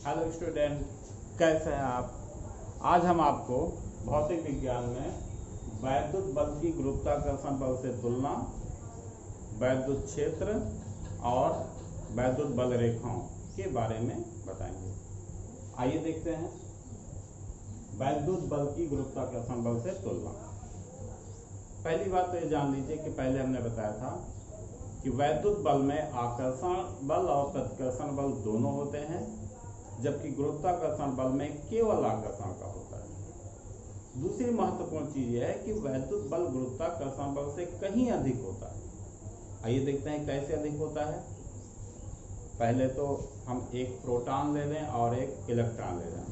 Hello student, कैसे हैं आप। आज हम आपको भौतिक विज्ञान में वैद्युत बल की गुरुत्वाकर्षण बल से तुलना, वैद्युत क्षेत्र और वैद्युत बल रेखाओं के बारे में बताएंगे। आइए देखते हैं वैद्युत बल की गुरुत्वाकर्षण बल से तुलना। पहली बात तो ये जान लीजिए कि पहले हमने बताया था कि वैद्युत बल में आकर्षण बल और प्रतिकर्षण बल दोनों होते हैं, जबकि गुरुत्वाकर्षण बल में केवल आकर्षण का होता है। दूसरी महत्वपूर्ण चीज यह है कि वैद्युत बल गुरुत्वाकर्षण बल से कहीं अधिक होता है। आइए देखते हैं कैसे अधिक होता है। पहले तो हम एक प्रोटॉन ले लें और एक इलेक्ट्रॉन ले लें।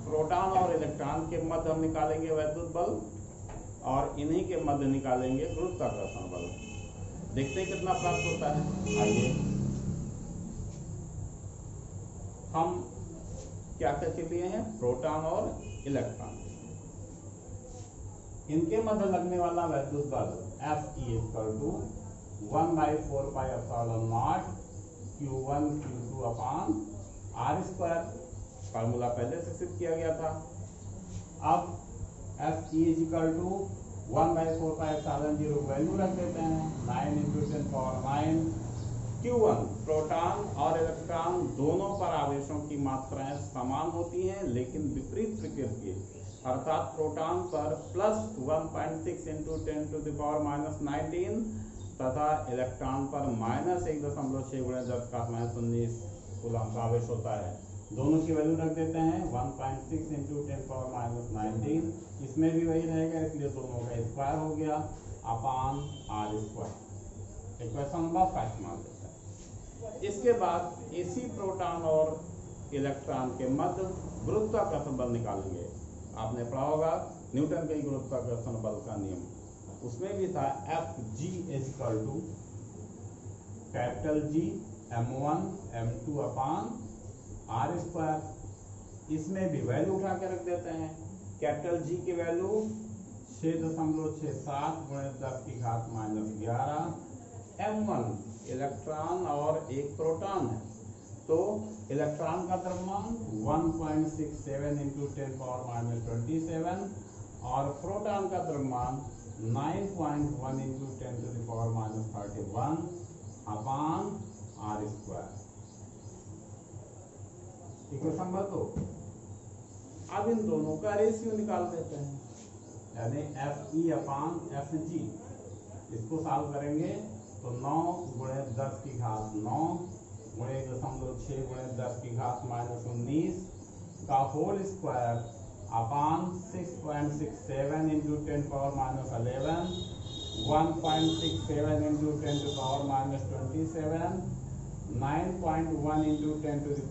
प्रोटॉन और इलेक्ट्रॉन के मध्य हम निकालेंगे वैद्युत बल और इन्हीं के मध्य निकालेंगे गुरुत्वाकर्षण बल। देखते हैं कितना प्राप्त होता है। आइए हम क्या करके लिए हैं, प्रोटॉन और इलेक्ट्रॉन, इनके मध्य लगने वाला वैद्युत बल Fe = 1/4πε0 Q1 Q2 अपान r²। फार्मूला पहले से सिद्ध किया गया था। अब Fe = 1/4πε0 वैल्यू रख देते हैं 9 × 10⁻⁹। Q1 प्रोटॉन और इलेक्ट्रॉन दोनों पर आवेशों की मात्राएं समान होती हैं, लेकिन विपरीत प्रकृति, अर्थात प्रोटॉन पर +1.6 × 10⁻⁻19 तथा इलेक्ट्रॉन पर -1.6 × 10⁻19 कूलम्ब आवेश होता है। दोनों की वैल्यू रख देते हैं 1.6 × 10⁻19। इसमें भी वही रहेगा, इसलिए दोनों का स्क्वायर हो गया अपान r²। इक्वेशन नंबर 5 मान लेते हैं। इसके बाद इसी प्रोटॉन और इलेक्ट्रॉन के मध्य गुरुत्वाकर्षण बल निकालेंगे। आपने पढ़ा होगा न्यूटन के गुरुत्वाकर्षण बल का नियम, उसमें भी था Fg = G m1 m2 अपान r²। इसमें भी वैल्यू उठा के रख देते हैं। कैपिटल G की वैल्यू 6.67 × 10⁻11। m1 इलेक्ट्रॉन और एक प्रोटॉन है, तो इलेक्ट्रॉन का द्रव्यमान 1.67 × 10⁻27 और प्रोटॉन का द्रव्यमान 9.1 × 10⁻31 अपान r²। Equation number 2। अब इन दोनों का रेशियो निकाल देते हैं, यानी Fe/Fg। इसको सॉल्व करेंगे तो 9 × 10⁻9 1.6 × 10⁻−19 का होल स्क्वायर अपान 6.67 × 10⁻11 1.67 × 10⁻27 9.1 × 10⁻31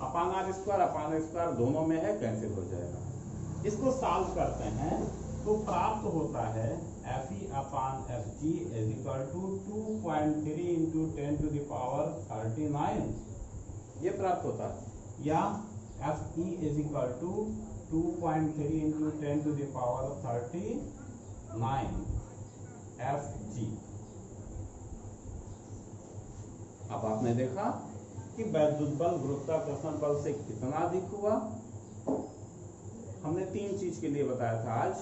अपान r² दोनों में है, कैंसिल हो जाएगा। इसको सॉल्व करते हैं तो प्राप्त होता है Fe/Fg = 2.3 × 10⁻39। ये प्राप्त होता है, या Fe = 2.3 × 10⁻39 Fg। अब आपने देखा कि वैद्युत बल गुरुत्वाकर्षण बल से कितना अधिक हुआ। हमने 3 चीज के लिए बताया था आज: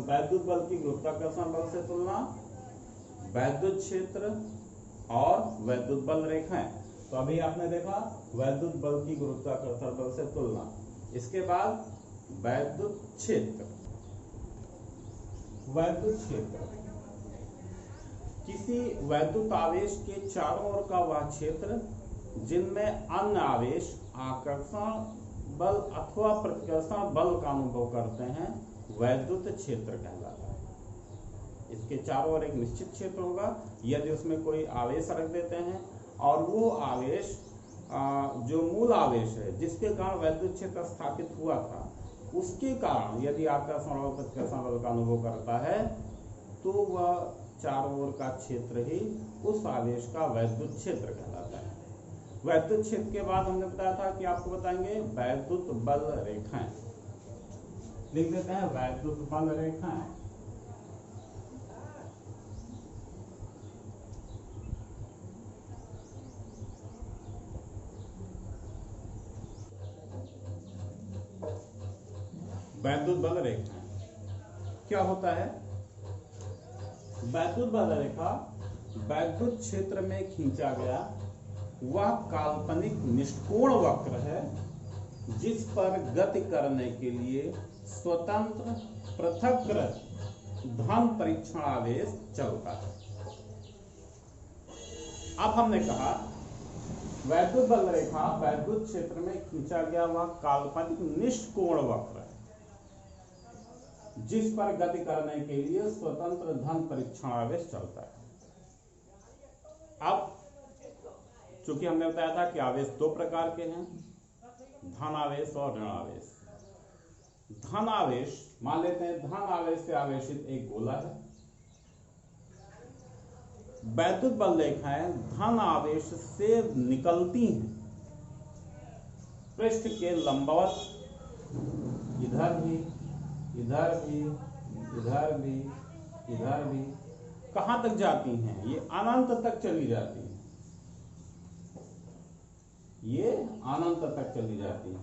वैद्युत बल की गुरुत्वाकर्षण बल से तुलना, वैद्युत क्षेत्र और वैद्युत बल रेखाएं। तो अभी आपने देखा वैद्युत बल की गुरुत्वाकर्षण बल से तुलना, इसके बाद वैद्युत क्षेत्र। वैद्युत क्षेत्र किसी वैद्युत आवेश के चारों ओर का वह क्षेत्र जिनमें अन्य आवेश आकर्षण बल अथवा प्रतिकर्षण बल का अनुभव करते हैं, वैद्युत क्षेत्र कहलाता है। इसके चारों ओर एक निश्चित क्षेत्र होगा। यदि उसमें कोई आवेश रख देते हैं और वो आवेश जो मूल आवेश है जिसके कारण वैद्युत क्षेत्र स्थापित हुआ था, उसके कारण यदि आकर्षण और प्रतिकर्षण बल का अनुभव करता है, तो वह चारों ओर का क्षेत्र ही उस आवेश का वैद्युत क्षेत्र कहलाता है। वैद्युत क्षेत्र के बाद हमने बताया था कि आपको बताएंगे वैद्युत बल रेखाएं। लिख देते हैं वैद्युत बल रेखाएं। वैद्युत बल रेखाएं क्या होता है? वैद्युत बल रेखा वैद्युत क्षेत्र में खींचा गया वह काल्पनिक निष्कोण वक्र है जिस पर गति करने के लिए स्वतंत्र पृथक्कृत धन परीक्षण आवेश चलता है। अब हमने कहा वैद्युत बल रेखा वैद्युत क्षेत्र में खींचा गया वह काल्पनिक निष्कोण वक्र है जिस पर गति करने के लिए स्वतंत्र धन परीक्षण आवेश चलता है। अब चूंकि हमने बताया था कि आवेश दो प्रकार के हैं, धन आवेश और ऋण आवेश। धन आवेश मान लेते हैं धन आवेश से आवेशित एक गोला है। वैद्युत बल रेखाएं धन आवेश से निकलती हैं पृष्ठ के लंबवत, इधर भी इधर भी इधर भी इधर भी। कहां तक जाती हैं? ये अनंत तक चली जाती हैं, ये अनंत तक चली जाती है।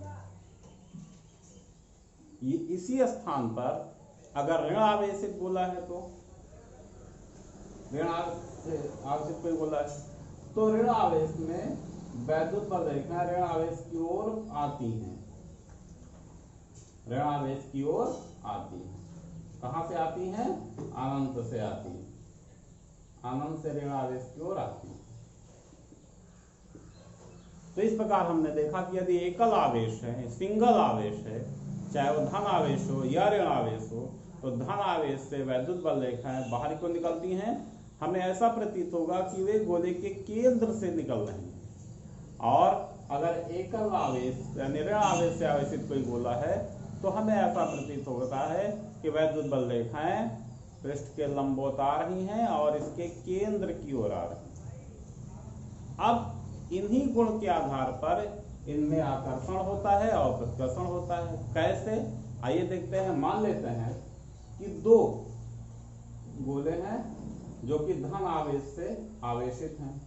ये इसी स्थान पर अगर ऋण आवेशित गोला है तो ऋण आवेशित कोई गोला है तो ऋण आवेश में वैद्युत बल रेखा ऋण आवेश की ओर आती हैं, ऋण आवेश की ओर आती है। कहां से आती हैं? अनंत से आती है, अनंत से ऋण आवेश की ओर आती है। तो इस प्रकार हमने देखा कि यदि एकल आवेश है, सिंगल आवेश है, चाहे वो धन आवेश हो या ऋण आवेश हो, तो धन आवेश से वैद्युत बल रेखाएं बाहर को निकलती हैं। हमें ऐसा प्रतीत होगा कि वे गोले के केंद्र से निकल रहे हैं। और अगर एकल आवेश यानी ऋण आवेश से आवेशित कोई गोला है तो हमें ऐसा प्रतीत होता है कि वैद्युत बल रेखाएं पृष्ठ के लंबवत आ रही हैं और इसके केंद्र की ओर आ रही हैं। अब इन्हीं गुण के आधार पर इनमें आकर्षण होता है और प्रतिकर्षण होता है। कैसे? आइए देखते हैं। मान लेते हैं कि दो गोले हैं जो कि धन आवेश से आवेशित हैं।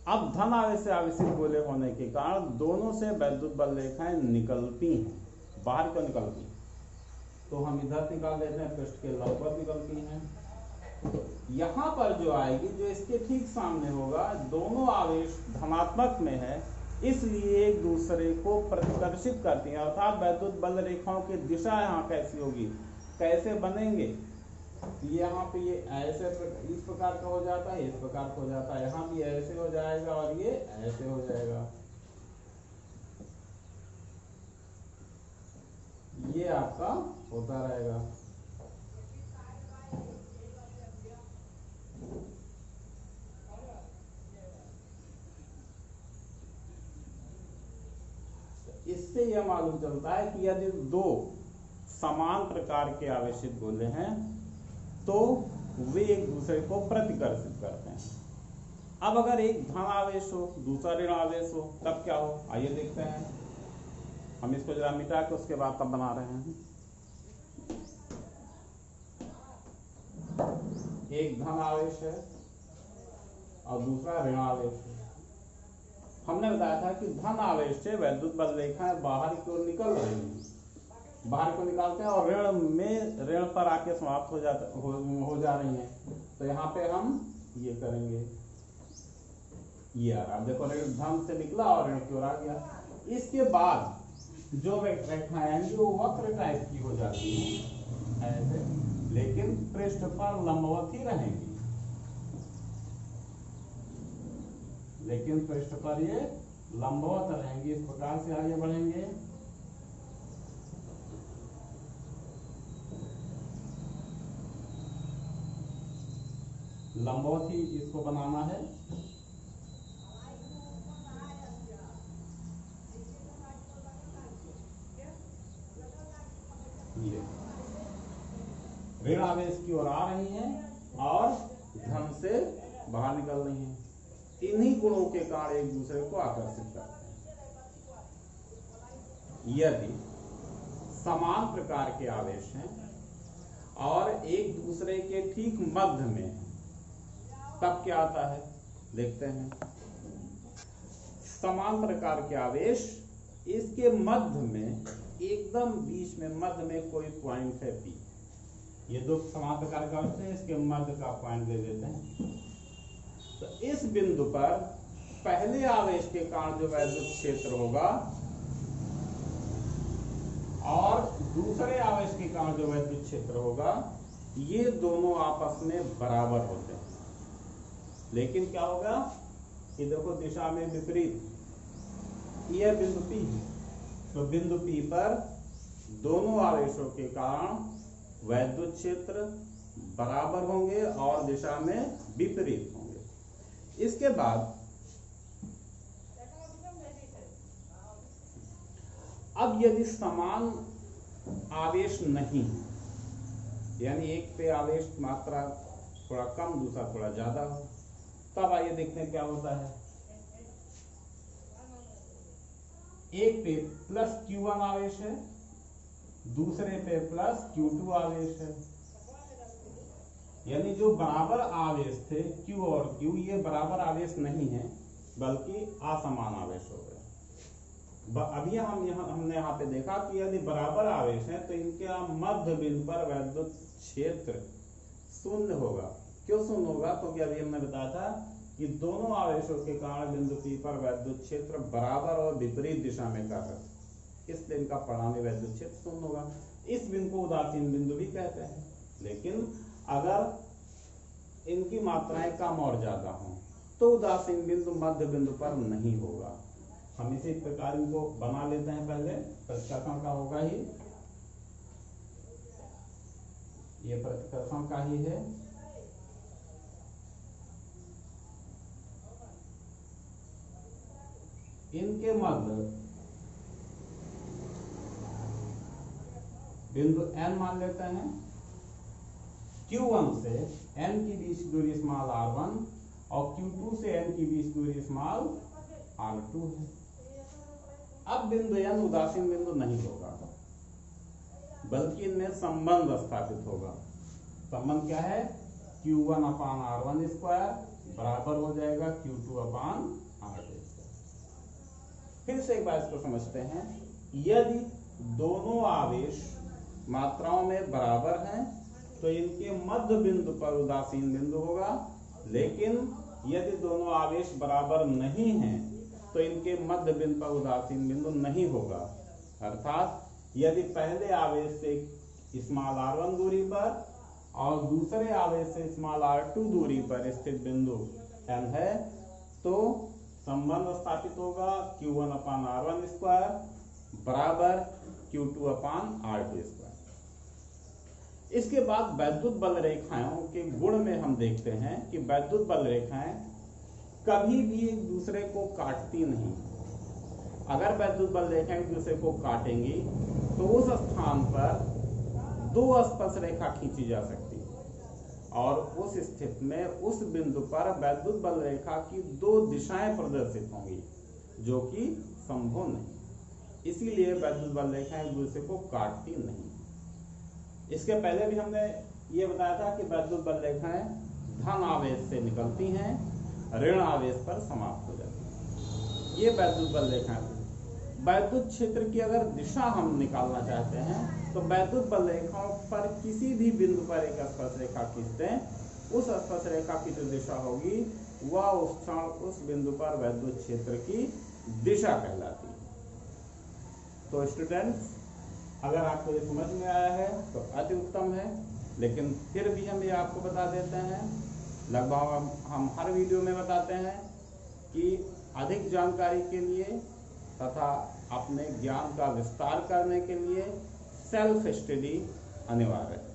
अब धन आवेश से आवेशित गोले होने के कारण दोनों से वैद्युत बल रेखाएं निकलती हैं, बाहर को निकलती हैं। तो हम इधर निकाल लेते हैं, पृष्ठ के लंबवत निकलती हैं। यहां पर जो आएगी, जो इसके ठीक सामने होगा, दोनों आवेश धनात्मक में है, इसलिए एक दूसरे को प्रतिकर्षित करती हैं। अर्थात वैद्युत बल रेखाओं की दिशा यहाँ कैसी होगी, कैसे बनेंगे? यहाँ पे ये ऐसे इस प्रकार का हो जाता है, इस प्रकार का हो जाता है, यहाँ भी ऐसे हो जाएगा और ये ऐसे हो जाएगा। ये आपका होता रहेगा। इससे यह मालूम चलता है कि यदि दो समान प्रकार के आवेशित गोले हैं तो वे एक दूसरे को प्रतिकर्षित करते हैं। अब अगर एक धन आवेश हो, दूसरा ऋण आवेश हो, तब क्या हो? आइए देखते हैं। हम इसको जरा मिटा के उसके बाद तब बना रहे हैं। एक धन आवेश है और दूसरा ऋण आवेश है। हमने बताया था कि धन आवेश से वैद्युत बल रेखाएं बाहर की ओर निकल रही हैं, बाहर को निकालते हैं और ऋण पर आके समाप्त हो जा रही हैं। तो यहाँ पे हम ये करेंगे, ये आ रहा। अब देखो ऋण धन से निकला और ऋण की ओर आ गया। इसके बाद जो रेखाएं जो वक्र टाइप की हो जाती है ऐसे, लेकिन पृष्ठ पर लंबवत ही रहेंगी, लेकिन पृष्ठ पर ये लंबवत रहेंगी। इस प्रकार से आगे बढ़ेंगे। लंबवत ही इसको बनाना है। ये ऋण आवेश की ओर आ रही हैं और धन से बाहर निकल रही हैं। इन्हीं गुणों के कारण एक दूसरे को आकर्षित करते हैं। यदि समान प्रकार के आवेश हैं और एक दूसरे के ठीक मध्य में हैं, तब क्या आता है देखते हैं। समान प्रकार के आवेश इसके मध्य में, एकदम बीच में मध्य में कोई पॉइंट है P। ये दो समान प्रकार का होते हैं, इसके मध्य का पॉइंट ले लेते हैं। तो इस बिंदु पर पहले आवेश के कारण जो वैद्युत क्षेत्र होगा और दूसरे आवेश के कारण जो वैद्युत क्षेत्र होगा, ये दोनों आपस में बराबर होते हैं। लेकिन क्या होगा कि देखो दिशा में विपरीत, यह बिंदु P है, तो बिंदु P पर दोनों आवेशों के कारण वैद्युत क्षेत्र बराबर होंगे और दिशा में विपरीत होंगे। इसके बाद अब यदि समान आवेश नहीं, यानी एक पे आवेश मात्रा थोड़ा कम, दूसरा थोड़ा ज्यादा हो, तब आइए देखते हैं क्या होता है। एक पे प्लस Q1 आवेश है, दूसरे पे प्लस Q2 आवेश है, यानी जो बराबर आवेश थे Q और Q, ये बराबर आवेश नहीं है बल्कि असमान आवेश हो गए। अभी हमने यहाँ पे देखा कि यदि बराबर आवेश है तो इनके मध्य बिंदु पर वैद्युत क्षेत्र शून्य होगा। क्यों शून्य होगा? क्योंकि अभी हमने बताया था कि दोनों आवेशों के कारण बिंदु P पर वैद्युत क्षेत्र बराबर और विपरीत दिशा में कार्य, इसलिए इनका परिणामी वैद्युत क्षेत्र शून्य होगा। इस बिंदु को उदासीन बिंदु भी कहते हैं। लेकिन अगर इनकी मात्राएं कम और ज्यादा हों तो उदासीन बिंदु मध्य बिंदु पर नहीं होगा। हम इसी प्रकार इनको बना लेते हैं। पहले प्रतिकर्षण का होगा ही, ये प्रतिकर्षण का ही है। इनके मध्य बिंदु N मान लेते हैं। Q1 से N की बीच की दूरी स्मॉल r1 और Q2 से N की बीच की दूरी स्मॉल r2 है। अब बिंदु N उदासीन बिंदु नहीं होगा बल्कि इनमें संबंध स्थापित होगा। संबंध क्या है? Q1 अपान r1 स्क्वायर बराबर हो जाएगा Q2 अपान r2 स्क्वायर। फिर से एक बार इसको समझते हैं। यदि दोनों आवेश मात्राओं में बराबर हैं तो इनके मध्य बिंदु पर उदासीन बिंदु होगा। लेकिन यदि दोनों आवेश बराबर नहीं हैं तो इनके मध्य बिंदु पर उदासीन बिंदु नहीं होगा। अर्थात यदि पहले आवेश से स्मॉल r1 दूरी पर और दूसरे आवेश से स्मॉल r2 दूरी पर स्थित बिंदु N है तो संबंध स्थापित होगा Q1 अपान r1 स्क्वायर बराबर Q2 अपान r2 स्क्वायर। इसके बाद वैद्युत बल रेखाओं के गुण में हम देखते हैं कि वैद्युत बल रेखाएं कभी भी एक दूसरे को काटती नहीं। अगर वैद्युत बल रेखाएं एक दूसरे को काटेंगी तो उस स्थान पर दो स्पर्श रेखा खींची जा सकती है और उस स्थिति में उस बिंदु पर वैद्युत बल रेखा की दो दिशाएं प्रदर्शित होंगी, जो कि संभव नहीं। इसीलिए वैद्युत बल रेखाएं एक दूसरे को काटती नहीं। इसके पहले भी हमने ये बताया था कि वैद्युत बल रेखाएं धन आवेश से निकलती हैं, ऋण आवेश पर समाप्त हो जाती हैं। ये वैद्युत बल रेखाएं। वैद्युत क्षेत्र की अगर दिशा हम निकालना चाहते हैं तो वैद्युत बल रेखाओं पर किसी भी बिंदु पर एक स्पर्श रेखा खींचते हैं, उस स्पर्श रेखा की जो दिशा होगी वह उस क्षण उस बिंदु पर वैद्युत क्षेत्र की दिशा कहलाती है। तो स्टूडेंट्स, अगर आपको ये समझ में आया है तो अति उत्तम है। लेकिन फिर भी हम ये आपको बता देते हैं, लगभग हम हर वीडियो में बताते हैं कि अधिक जानकारी के लिए तथा अपने ज्ञान का विस्तार करने के लिए सेल्फ स्टडी अनिवार्य है।